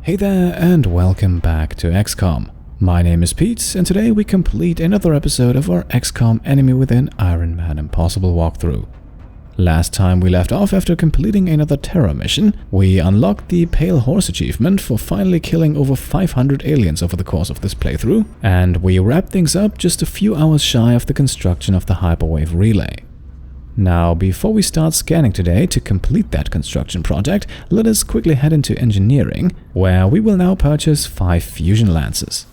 Hey there and welcome back to XCOM. My name is Pete and today we complete another episode of our XCOM Enemy Within Ironman Impossible walkthrough. Last time we left off after completing another terror mission, we unlocked the Pale Horse achievement for finally killing over 500 aliens over the course of this playthrough, and we wrapped things up just a few hours shy of the construction of the Hyperwave Relay. Now, before we start scanning today to complete that construction project, let us quickly head into engineering, where we will now purchase 5 fusion lances.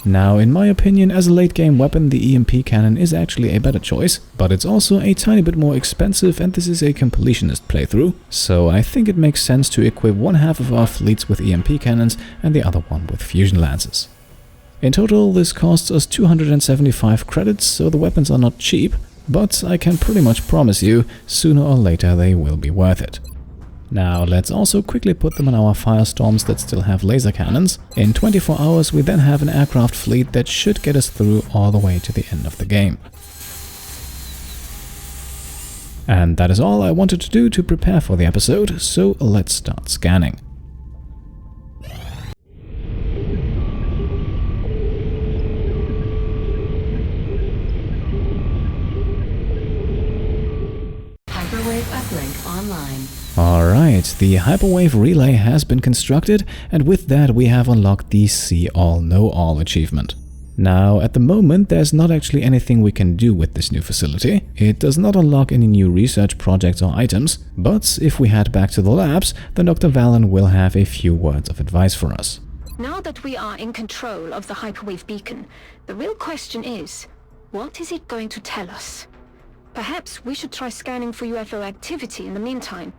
Now, in my opinion, as a late-game weapon, the EMP cannon is actually a better choice, but it's also a tiny bit more expensive and this is a completionist playthrough, so I think it makes sense to equip one half of our fleets with EMP cannons and the other one with fusion lances. In total, this costs us 275 credits, so the weapons are not cheap, but I can pretty much promise you, sooner or later they will be worth it. Now let's also quickly put them on our firestorms that still have laser cannons. In 24 hours we then have an aircraft fleet that should get us through all the way to the end of the game. And that is all I wanted to do to prepare for the episode, so let's start scanning. Hyperwave uplink online. Alright, the Hyperwave Relay has been constructed, and with that we have unlocked the See All Know All achievement. Now, at the moment there's not actually anything we can do with this new facility. It does not unlock any new research projects or items, but if we head back to the labs, then Dr. Vahlen will have a few words of advice for us. Now that we are in control of the Hyperwave beacon, the real question is, what is it going to tell us? Perhaps we should try scanning for UFO activity in the meantime.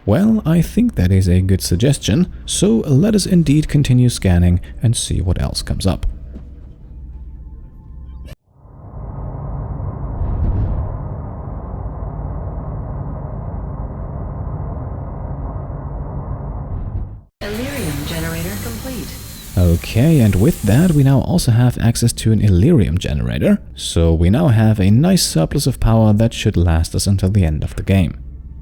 Well, I think that is a good suggestion, so let us indeed continue scanning and see what else comes up. Illyrium generator complete. Okay, and with that we now also have access to an Illyrium generator, so we now have a nice surplus of power that should last us until the end of the game.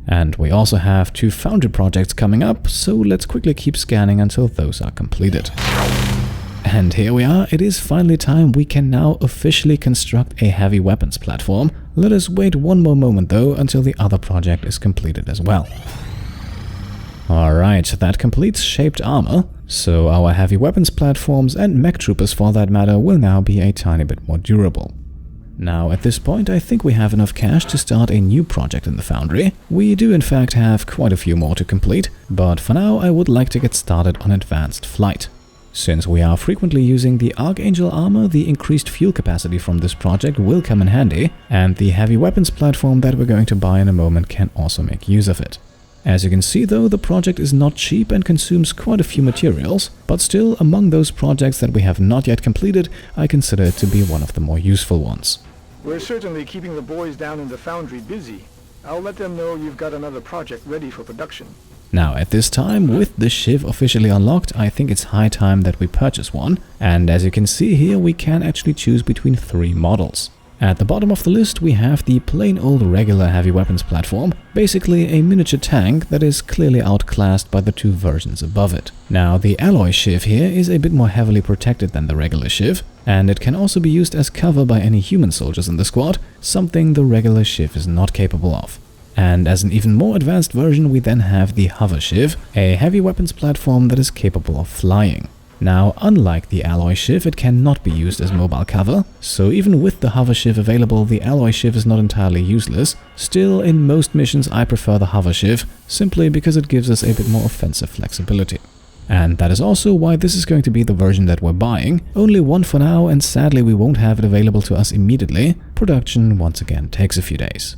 And we also have 2 Foundry projects coming up, so let's quickly keep scanning until those are completed. And here we are, it is finally time. We can now officially construct a heavy weapons platform. Let us wait one more moment though until the other project is completed as well. Alright, that completes shaped armor, so our heavy weapons platforms and mech troopers for that matter will now be a tiny bit more durable. Now at this point I think we have enough cash to start a new project in the Foundry. We do in fact have quite a few more to complete, but for now I would like to get started on advanced flight. Since we are frequently using the Archangel armor, the increased fuel capacity from this project will come in handy, and the heavy weapons platform that we're going to buy in a moment can also make use of it. As you can see though, the project is not cheap and consumes quite a few materials, but still among those projects that we have not yet completed, I consider it to be one of the more useful ones. We're certainly keeping the boys down in the Foundry busy. I'll let them know you've got another project ready for production. Now at this time, with the Shiv officially unlocked, I think it's high time that we purchase one, and as you can see here we can actually choose between 3 models. At the bottom of the list we have the plain old regular heavy weapons platform, basically a miniature tank that is clearly outclassed by the 2 versions above it. Now the alloy Shiv here is a bit more heavily protected than the regular Shiv, and it can also be used as cover by any human soldiers in the squad, something the regular Shiv is not capable of. And as an even more advanced version we then have the Hover Shiv, a heavy weapons platform that is capable of flying. Now, unlike the alloy Shiv, it cannot be used as mobile cover, so even with the Hover Shiv available, the alloy Shiv is not entirely useless. Still, in most missions I prefer the Hover Shiv, simply because it gives us a bit more offensive flexibility. And that is also why this is going to be the version that we're buying. Only one for now, and sadly we won't have it available to us immediately. Production once again takes a few days.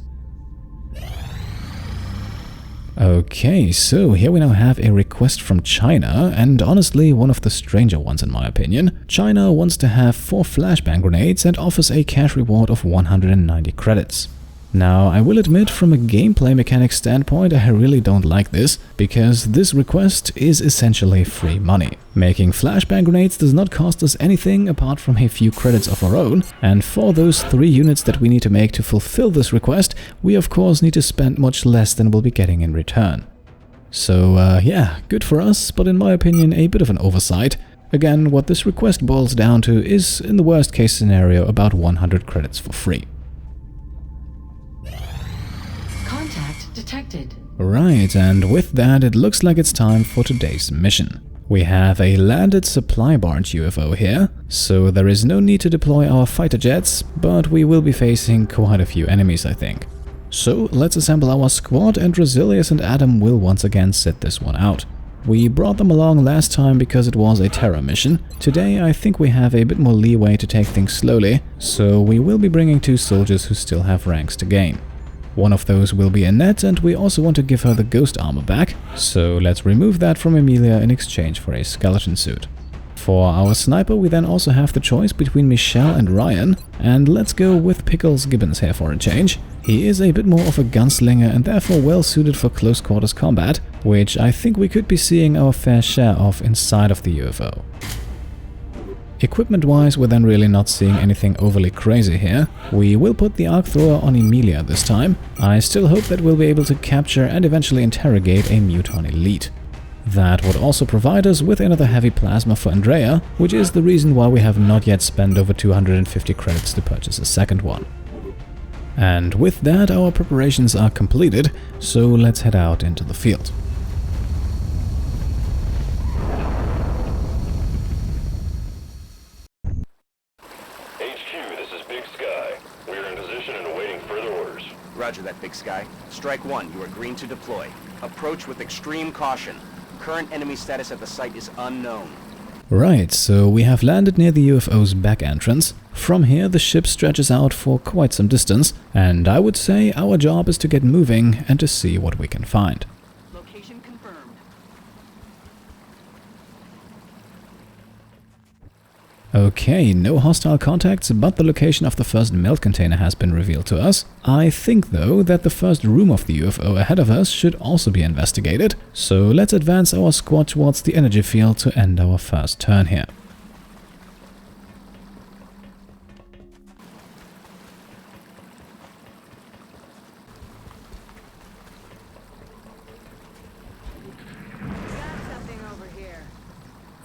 Okay, so here we now have a request from China, and honestly one of the stranger ones in my opinion. China wants to have 4 flashbang grenades and offers a cash reward of 190 credits. Now, I will admit from a gameplay mechanic standpoint I really don't like this, because this request is essentially free money. Making flashbang grenades does not cost us anything apart from a few credits of our own, and for those 3 units that we need to make to fulfill this request, we of course need to spend much less than we'll be getting in return. So yeah, good for us, but in my opinion a bit of an oversight. Again, what this request boils down to is, in the worst case scenario, about 100 credits for free. Contact detected. Right, and with that it looks like it's time for today's mission. We have a landed Supply Barge UFO here, so there is no need to deploy our fighter jets, but we will be facing quite a few enemies, I think. So let's assemble our squad, and Rosilius and Adam will once again sit this one out. We brought them along last time because it was a terror mission. Today I think we have a bit more leeway to take things slowly, so we will be bringing 2 soldiers who still have ranks to gain. One of those will be Annette, and we also want to give her the ghost armor back, so let's remove that from Emilia in exchange for a skeleton suit. For our sniper we then also have the choice between Michelle and Ryan, and let's go with Pickles Gibbons here for a change. He is a bit more of a gunslinger and therefore well suited for close quarters combat, which I think we could be seeing our fair share of inside of the UFO. Equipment-wise, we're then really not seeing anything overly crazy here. We will put the arc thrower on Emilia this time. I still hope that we'll be able to capture and eventually interrogate a Muton elite. That would also provide us with another heavy plasma for Andrea, which is the reason why we have not yet spent over 250 credits to purchase a second one. And with that, our preparations are completed, so let's head out into the field. Roger that, Big Sky. Strike 1, you are green to deploy. Approach with extreme caution. Current enemy status at the site is unknown. Right, so we have landed near the UFO's back entrance. From here the ship stretches out for quite some distance, and I would say our job is to get moving and to see what we can find. Location confirmed. Okay, no hostile contacts, but the location of the first melt container has been revealed to us. I think, though, that the first room of the UFO ahead of us should also be investigated, so let's advance our squad towards the energy field to end our first turn here.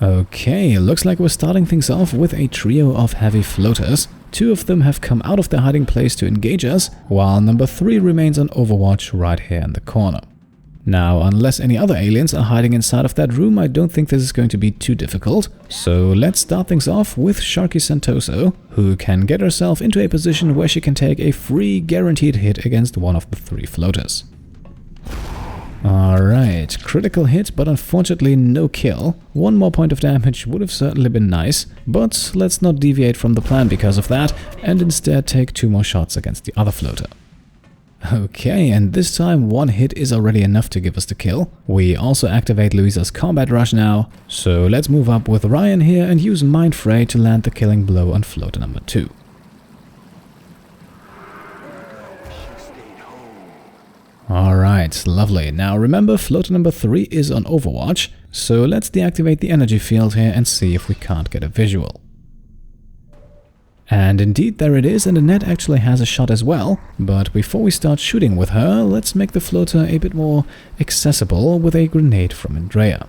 Okay, looks like we're starting things off with a trio of heavy floaters. 2 of them have come out of their hiding place to engage us, while number 3 remains on overwatch right here in the corner. Now, unless any other aliens are hiding inside of that room, I don't think this is going to be too difficult. So let's start things off with Sharky Santoso, who can get herself into a position where she can take a free guaranteed hit against one of the 3 floaters. Alright, critical hit, but unfortunately no kill. 1 more point of damage would have certainly been nice, but let's not deviate from the plan because of that, and instead take 2 more shots against the other floater. Okay, and this time 1 hit is already enough to give us the kill. We also activate Louisa's combat rush now, so let's move up with Ryan here and use Mind Fray to land the killing blow on floater number 2. Alright, lovely. Now remember, floater number 3 is on overwatch, so let's deactivate the energy field here and see if we can't get a visual. And indeed there it is, and Annette actually has a shot as well, but before we start shooting with her, let's make the floater a bit more accessible with a grenade from Andrea.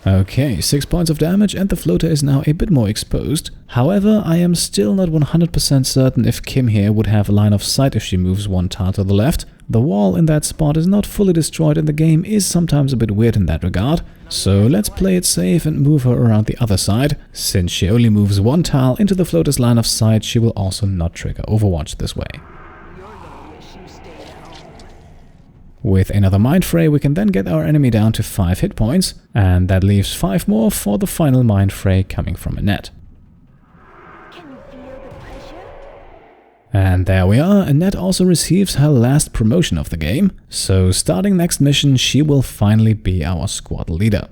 Okay, 6 points of damage and the floater is now a bit more exposed. However, I am still not 100% certain if Kim here would have a line of sight if she moves 1 tile to the left. The wall in that spot is not fully destroyed and the game is sometimes a bit weird in that regard. So let's play it safe and move her around the other side. Since she only moves 1 tile into the floater's line of sight, she will also not trigger Overwatch this way. With another Mind Fray, we can then get our enemy down to 5 hit points, and that leaves 5 more for the final Mind Fray coming from Annette. Can you feel the pressure? And there we are, Annette also receives her last promotion of the game, so starting next mission she will finally be our squad leader.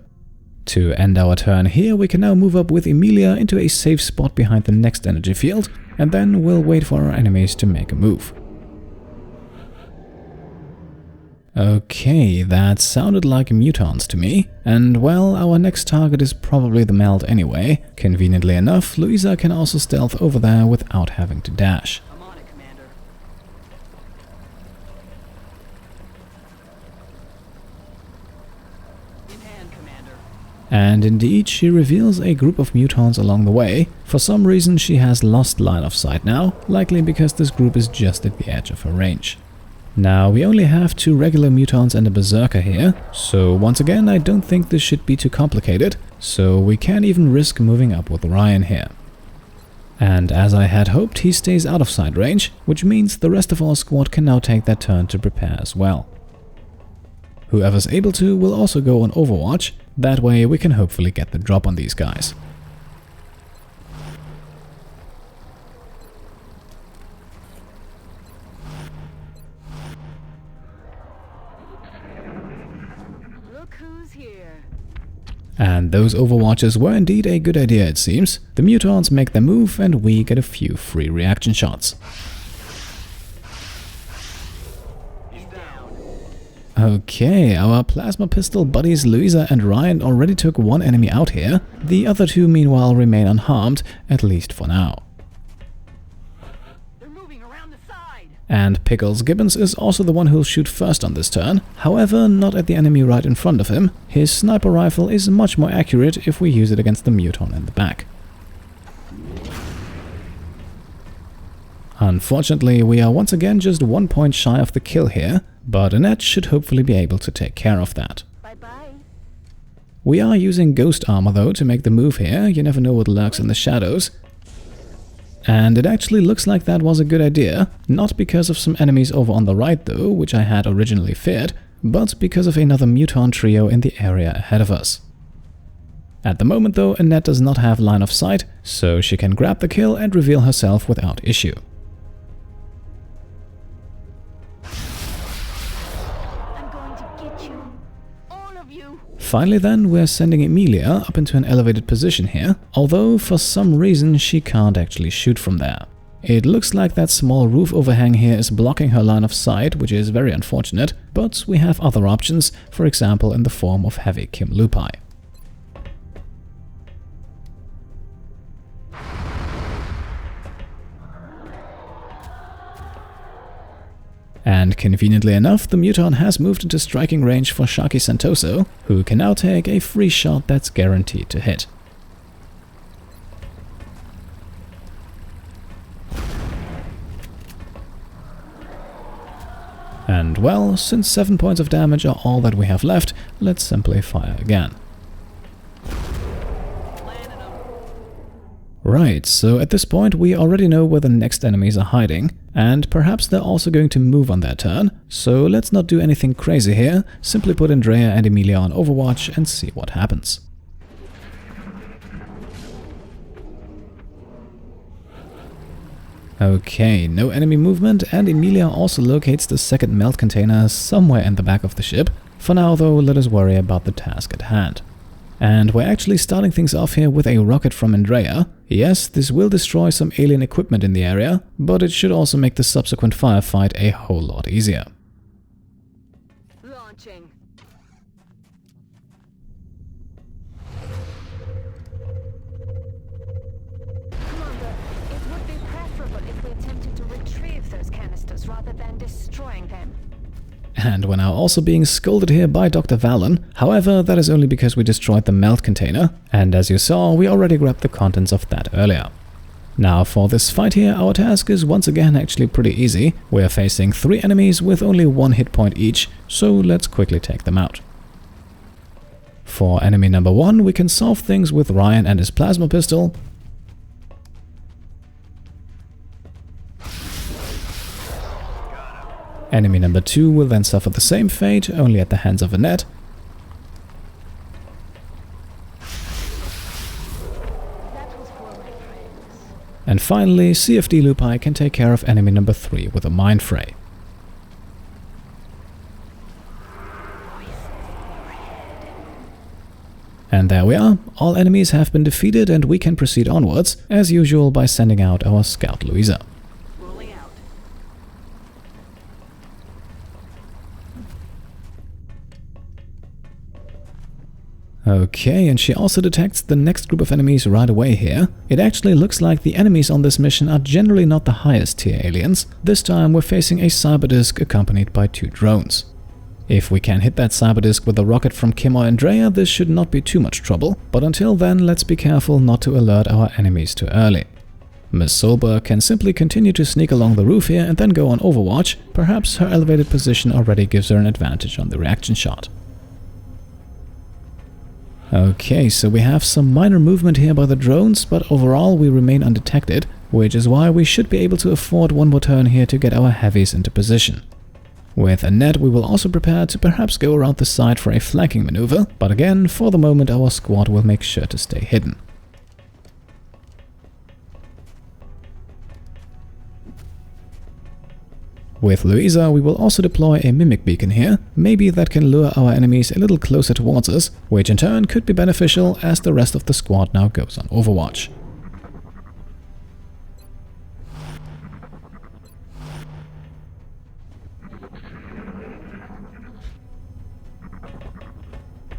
To end our turn here, we can now move up with Emilia into a safe spot behind the next energy field, and then we'll wait for our enemies to make a move. Okay, that sounded like mutons to me. And well, our next target is probably the meld anyway. Conveniently enough, Louisa can also stealth over there without having to dash. I'm on it, Commander. In hand, Commander. And indeed, she reveals a group of mutons along the way. For some reason, she has lost line of sight now, likely because this group is just at the edge of her range. Now, we only have 2 regular mutons and a berserker here, so once again I don't think this should be too complicated, so we can even risk moving up with Ryan here. And as I had hoped, he stays out of sight range, which means the rest of our squad can now take their turn to prepare as well. Whoever's able to will also go on Overwatch, that way we can hopefully get the drop on these guys. And those overwatches were indeed a good idea, it seems. The mutons make their move and we get a few free reaction shots. Okay, our plasma pistol buddies Louisa and Ryan already took 1 enemy out here. The other 2 meanwhile remain unharmed, at least for now. And Pickles Gibbons is also the one who'll shoot first on this turn, however not at the enemy right in front of him. His sniper rifle is much more accurate if we use it against the Muton in the back. Unfortunately, we are once again just 1 point shy of the kill here, but Annette should hopefully be able to take care of that. Bye-bye. We are using ghost armor though to make the move here, you never know what lurks in the shadows. And it actually looks like that was a good idea, not because of some enemies over on the right though, which I had originally feared, but because of another Muton trio in the area ahead of us. At the moment though, Annette does not have line of sight, so she can grab the kill and reveal herself without issue. I'm going to get you. All of you. Finally then, we're sending Emilia up into an elevated position here, although for some reason she can't actually shoot from there. It looks like that small roof overhang here is blocking her line of sight, which is very unfortunate, but we have other options, for example in the form of heavy Kim Lupi. And conveniently enough, the Muton has moved into striking range for Shaki Santoso, who can now take a free shot that's guaranteed to hit. And well, since 7 points of damage are all that we have left, let's simply fire again. Right, so at this point we already know where the next enemies are hiding, and perhaps they're also going to move on their turn, so let's not do anything crazy here, simply put Andrea and Emilia on Overwatch and see what happens. Okay, no enemy movement, and Emilia also locates the second melt container somewhere in the back of the ship. For now though, let us worry about the task at hand. And we're actually starting things off here with a rocket from Andrea. Yes, this will destroy some alien equipment in the area, but it should also make the subsequent firefight a whole lot easier. Launching. Commander, it would be preferable if we attempted to retrieve those canisters rather than destroying them. And we're now also being scolded here by Dr. Vahlen. However, that is only because we destroyed the melt container, and as you saw, we already grabbed the contents of that earlier. Now for this fight here, our task is once again actually pretty easy. We are facing 3 enemies with only 1 hit point each, so let's quickly take them out. For enemy number 1, we can solve things with Ryan and his plasma pistol. Enemy number 2 will then suffer the same fate, only at the hands of Annette. And finally, CFD Lupi can take care of enemy number 3 with a mind fray. And there we are, all enemies have been defeated and we can proceed onwards, as usual by sending out our scout Louisa. Okay, and she also detects the next group of enemies right away here. It actually looks like the enemies on this mission are generally not the highest tier aliens. This time we're facing a Cyberdisk accompanied by 2 drones. If we can hit that Cyberdisk with a rocket from Kim or Andrea, this should not be too much trouble, but until then let's be careful not to alert our enemies too early. Miss Solberg can simply continue to sneak along the roof here and then go on overwatch. Perhaps her elevated position already gives her an advantage on the reaction shot. Okay, so we have some minor movement here by the drones, but overall we remain undetected, which is why we should be able to afford one more turn here to get our heavies into position. With Annette we will also prepare to perhaps go around the side for a flanking maneuver, but again, for the moment our squad will make sure to stay hidden. With Louisa, we will also deploy a mimic beacon here. Maybe that can lure our enemies a little closer towards us, which in turn could be beneficial as the rest of the squad now goes on overwatch.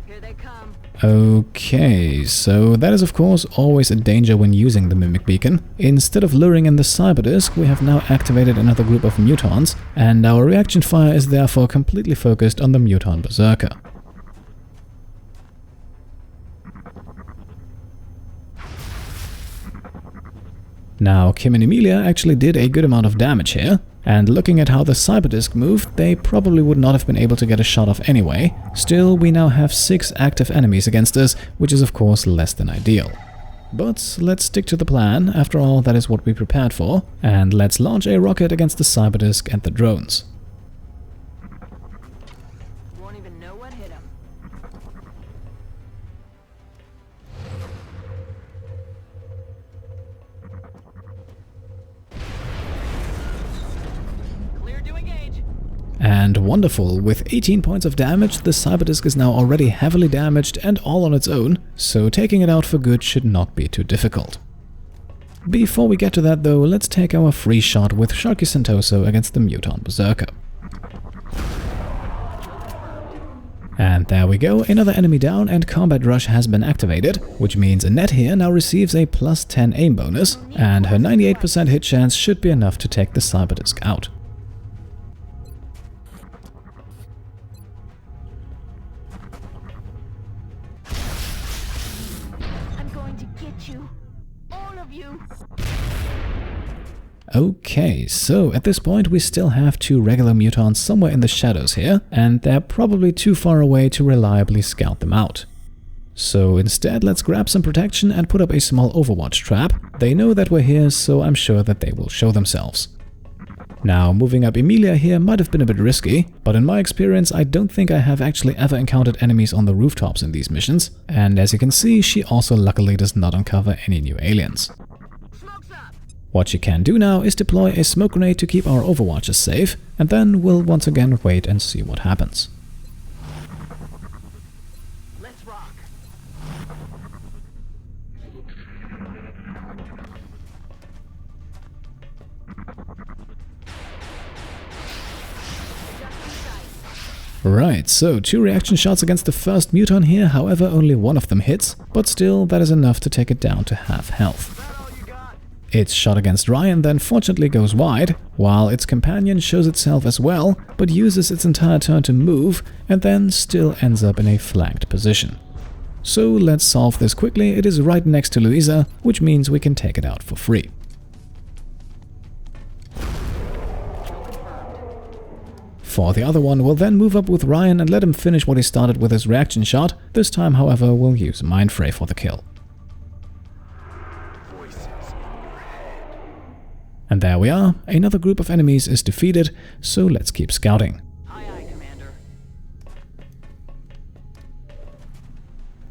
Here they come. Okay, so that is of course always a danger when using the mimic beacon. Instead of luring in the Cyberdisk, we have now activated another group of Mutons, and our reaction fire is therefore completely focused on the Muton Berserker. Now, Kim and Emilia actually did a good amount of damage here, and looking at how the Cyberdisk moved, they probably would not have been able to get a shot off anyway. Still, we now have 6 active enemies against us, which is of course less than ideal. But let's stick to the plan, after all that is what we prepared for, and let's launch a rocket against the Cyberdisk and the drones. Won't even know what hit him. Clear to engage. And wonderful, with 18 points of damage, the Cyberdisk is now already heavily damaged and all on its own, so taking it out for good should not be too difficult. Before we get to that though, let's take our free shot with Sharky Sentoso against the Muton Berserker. And there we go, another enemy down and Combat Rush has been activated, which means Annette here now receives a +10 aim bonus, and her 98% hit chance should be enough to take the Cyberdisk out. Okay, so at this point we still have 2 regular Mutons somewhere in the shadows here, and they're probably too far away to reliably scout them out. So instead let's grab some protection and put up a small overwatch trap. They know that we're here, so I'm sure that they will show themselves. Now, moving up Emilia here might have been a bit risky, but in my experience I don't think I have actually ever encountered enemies on the rooftops in these missions, and as you can see, she also luckily does not uncover any new aliens. What she can do now is deploy a smoke grenade to keep our overwatchers safe, and then we'll once again wait and see what happens. Let's rock. Right, so 2 reaction shots against the first Muton here, however only one of them hits, but still that is enough to take it down to half health. Its shot against Ryan then fortunately goes wide, while its companion shows itself as well, but uses its entire turn to move, and then still ends up in a flanked position. So let's solve this quickly. It is right next to Louisa, which means we can take it out for free. For the other one, we'll then move up with Ryan and let him finish what he started with his reaction shot. This time, however, we'll use Mindfray for the kill. And there we are, another group of enemies is defeated, so let's keep scouting. Aye, aye, Commander.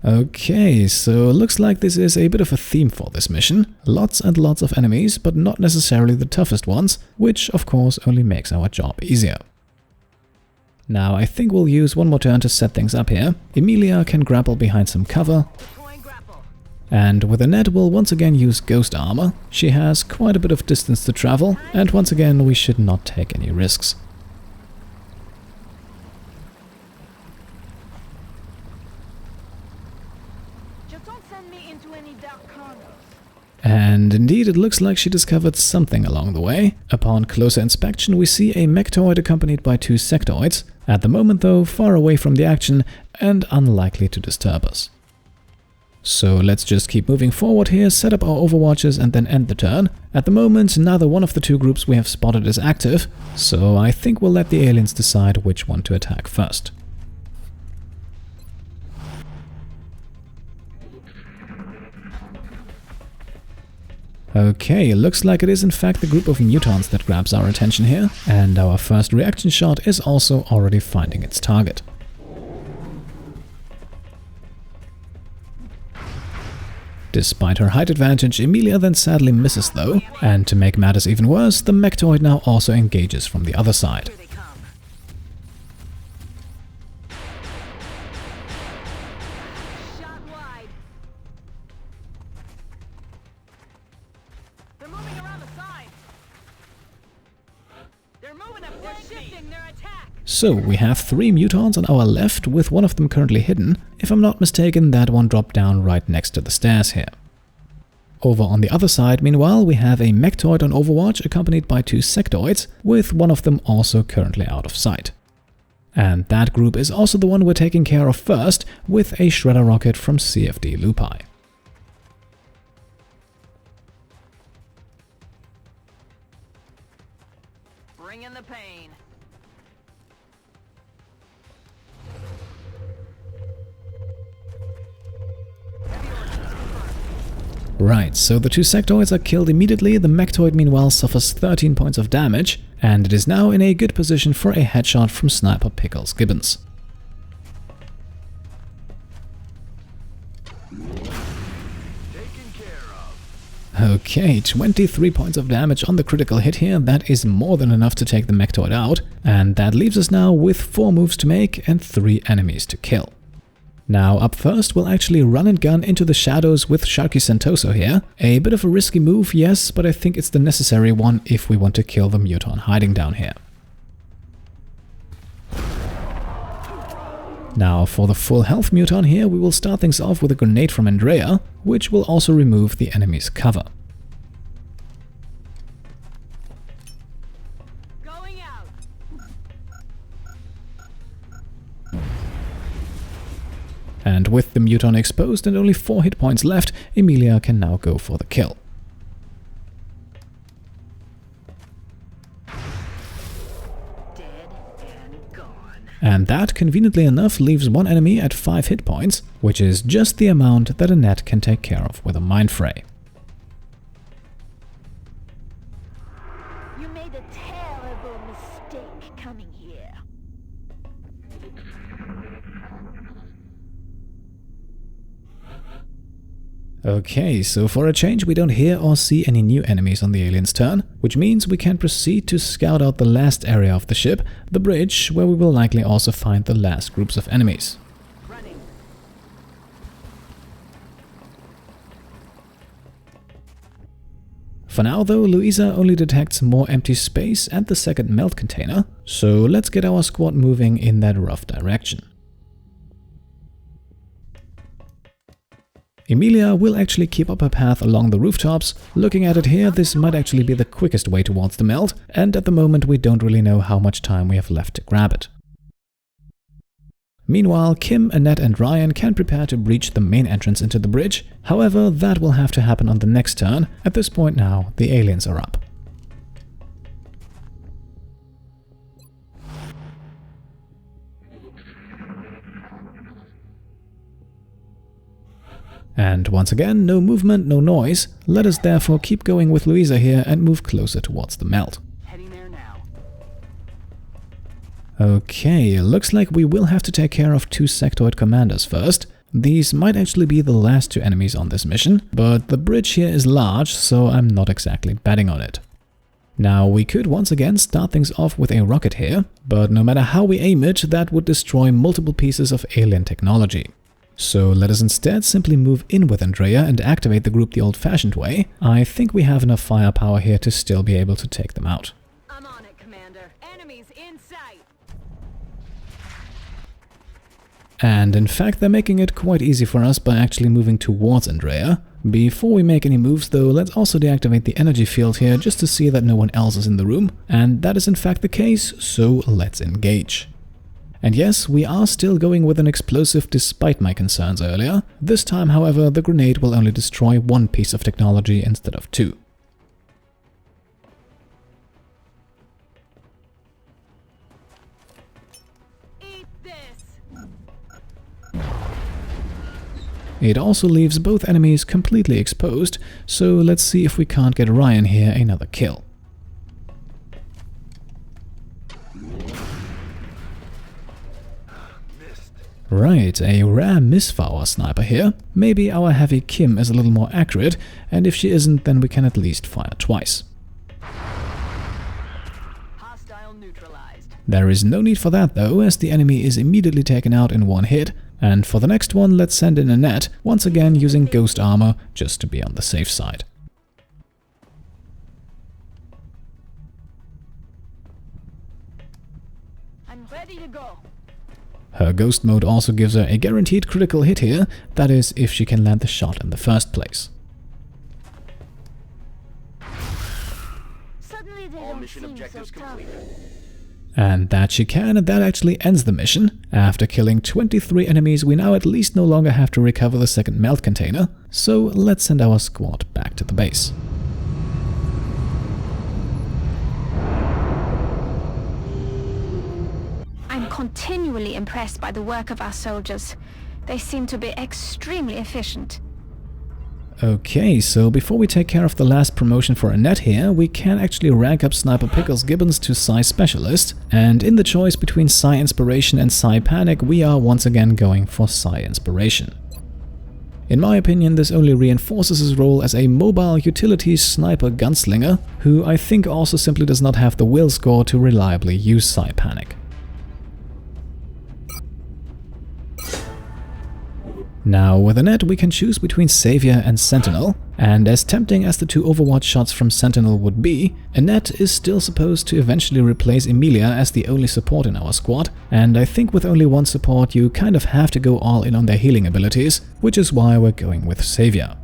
Okay, so looks like this is a bit of a theme for this mission. Lots and lots of enemies, but not necessarily the toughest ones, which of course only makes our job easier. Now I think we'll use one more turn to set things up here. Emilia can grapple behind some cover. And with Annette we'll once again use Ghost Armor. She has quite a bit of distance to travel, and once again we should not take any risks. send me into any dark corners. And indeed, it looks like she discovered something along the way. Upon closer inspection, we see a Mectoid accompanied by 2 sectoids, at the moment though far away from the action and unlikely to disturb us. So let's just keep moving forward here, set up our overwatches and then end the turn. At the moment, neither one of the 2 groups we have spotted is active, so I think we'll let the aliens decide which one to attack first. Okay, looks like it is in fact the group of Mutons that grabs our attention here, and our first reaction shot is also already finding its target. Despite her height advantage, Emilia then sadly misses though, and to make matters even worse, the Mectoid now also engages from the other side. Here they come. Shot wide. They're moving around the side. They're moving up. They're shifting their attack. So we have 3 Mutons on our left, with one of them currently hidden. If I'm not mistaken, that one dropped down right next to the stairs here. Over on the other side, meanwhile, we have a Mectoid on Overwatch accompanied by 2 sectoids, with one of them also currently out of sight. And that group is also the one we're taking care of first, with a Shredder rocket from CFD Lupi. Bring in the pain. Right, so the 2 sectoids are killed immediately. The Mectoid meanwhile suffers 13 points of damage, and it is now in a good position for a headshot from sniper Pickles Gibbons. Okay, 23 points of damage on the critical hit here. That is more than enough to take the Mectoid out, and that leaves us now with 4 moves to make and 3 enemies to kill. Now up first, we'll actually run and gun into the shadows with Sharky Sentoso here. A bit of a risky move, yes, but I think it's the necessary one if we want to kill the Muton hiding down here. Now for the full health Muton here, we will start things off with a grenade from Andrea, which will also remove the enemy's cover. Going out. And with the Muton exposed and only 4 hit points left, Emilia can now go for the kill. Dead and gone. And that, conveniently enough, leaves one enemy at 5 hit points, which is just the amount that Annette can take care of with a mind fray. You made a terrible mistake coming here. Okay, so for a change we don't hear or see any new enemies on the alien's turn, which means we can proceed to scout out the last area of the ship, the bridge, where we will likely also find the last groups of enemies. Running. For now though, Louisa only detects more empty space and the second melt container, so let's get our squad moving in that rough direction. Emilia will actually keep up her path along the rooftops. Looking at it here, this might actually be the quickest way towards the melt, and at the moment we don't really know how much time we have left to grab it. Meanwhile, Kim, Annette and Ryan can prepare to breach the main entrance into the bridge. However, that will have to happen on the next turn. At this point now, the aliens are up. And once again, no movement, no noise. Let us therefore keep going with Louisa here and move closer towards the melt. Heading there now. Okay, looks like we will have to take care of 2 sectoid commanders first. These might actually be the last 2 enemies on this mission, but the bridge here is large, so I'm not exactly betting on it. Now, we could once again start things off with a rocket here, but no matter how we aim it, that would destroy multiple pieces of alien technology. So let us instead simply move in with Andrea and activate the group the old-fashioned way. I think we have enough firepower here to still be able to take them out. I'm on it, Commander. Enemies in sight. And in fact, they're making it quite easy for us by actually moving towards Andrea. Before we make any moves though, let's also deactivate the energy field here just to see that no one else is in the room. And that is in fact the case, so let's engage. And yes, we are still going with an explosive despite my concerns earlier. This time, however, the grenade will only destroy one piece of technology instead of two. Eat this. It also leaves both enemies completely exposed, so let's see if we can't get Ryan here another kill. Right, a rare miss for our sniper here. Maybe our heavy Kim is a little more accurate, and if she isn't, then we can at least fire twice. Hostile neutralized. There is no need for that though, as the enemy is immediately taken out in one hit, and for the next one let's send in Annette, once again using ghost armor, just to be on the safe side. I'm ready to go. Her ghost mode also gives her a guaranteed critical hit here, that is, if she can land the shot in the first place. Suddenly they All don't mission seem objectives so tough. complete. And that she can, and that actually ends the mission. After killing 23 enemies, we now at least no longer have to recover the second melt container, so let's send our squad back to the base. I'm continually impressed by the work of our soldiers. They seem to be extremely efficient. Okay, so before we take care of the last promotion for Annette here, we can actually rank up Sniper Pickles Gibbons to Psi Specialist, and in the choice between Psi Inspiration and Psi Panic, we are once again going for Psi Inspiration. In my opinion, this only reinforces his role as a mobile utility sniper gunslinger, who I think also simply does not have the will score to reliably use Psi Panic. Now with Annette we can choose between Savior and Sentinel, and as tempting as the two Overwatch shots from Sentinel would be, Annette is still supposed to eventually replace Emilia as the only support in our squad, and I think with only one support you kind of have to go all in on their healing abilities, which is why we're going with Savior.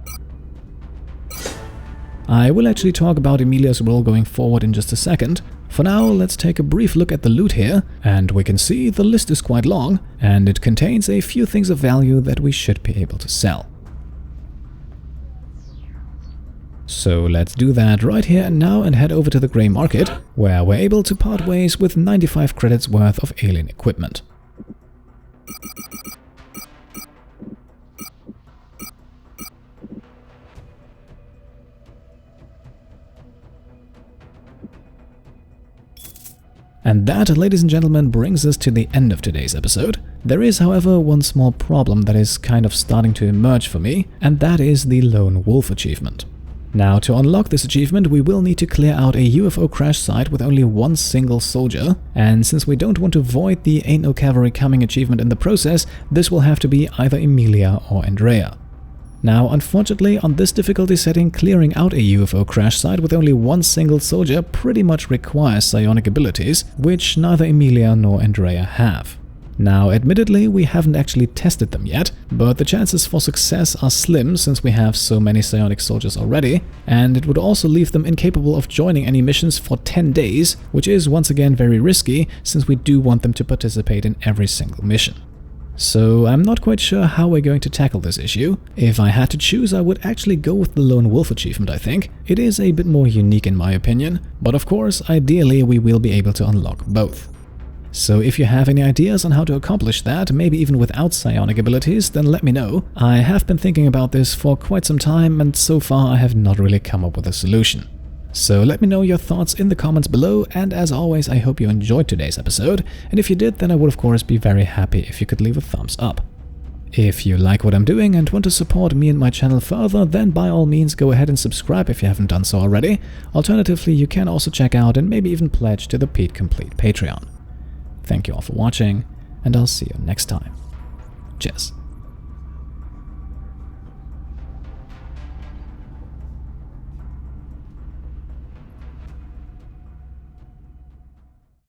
I will actually talk about Emilia's role going forward in just a second. For now, let's take a brief look at the loot here, and we can see the list is quite long, and it contains a few things of value that we should be able to sell. So let's do that right here and now and head over to the Grey Market, where we're able to part ways with 95 credits worth of alien equipment. And that, ladies and gentlemen, brings us to the end of today's episode. There is, however, one small problem that is kind of starting to emerge for me, and that is the Lone Wolf achievement. Now, to unlock this achievement, we will need to clear out a UFO crash site with only one single soldier, and since we don't want to void the Ain't No Cavalry Coming achievement in the process, this will have to be either Emilia or Andrea. Now, unfortunately, on this difficulty setting, clearing out a UFO crash site with only one single soldier pretty much requires psionic abilities, which neither Emilia nor Andrea have. Now, admittedly, we haven't actually tested them yet, but the chances for success are slim since we have so many psionic soldiers already, and it would also leave them incapable of joining any missions for 10 days, which is once again very risky since we do want them to participate in every single mission. So I'm not quite sure how we're going to tackle this issue. If I had to choose, I would actually go with the Lone Wolf achievement, I think. It is a bit more unique in my opinion, but of course, ideally we will be able to unlock both. So if you have any ideas on how to accomplish that, maybe even without psionic abilities, then let me know. I have been thinking about this for quite some time, and so far I have not really come up with a solution. So let me know your thoughts in the comments below, and as always I hope you enjoyed today's episode, and if you did then I would of course be very happy if you could leave a thumbs up. If you like what I'm doing and want to support me and my channel further, then by all means go ahead and subscribe if you haven't done so already. Alternatively, you can also check out and maybe even pledge to the Pete Complete Patreon. Thank you all for watching, and I'll see you next time. Cheers.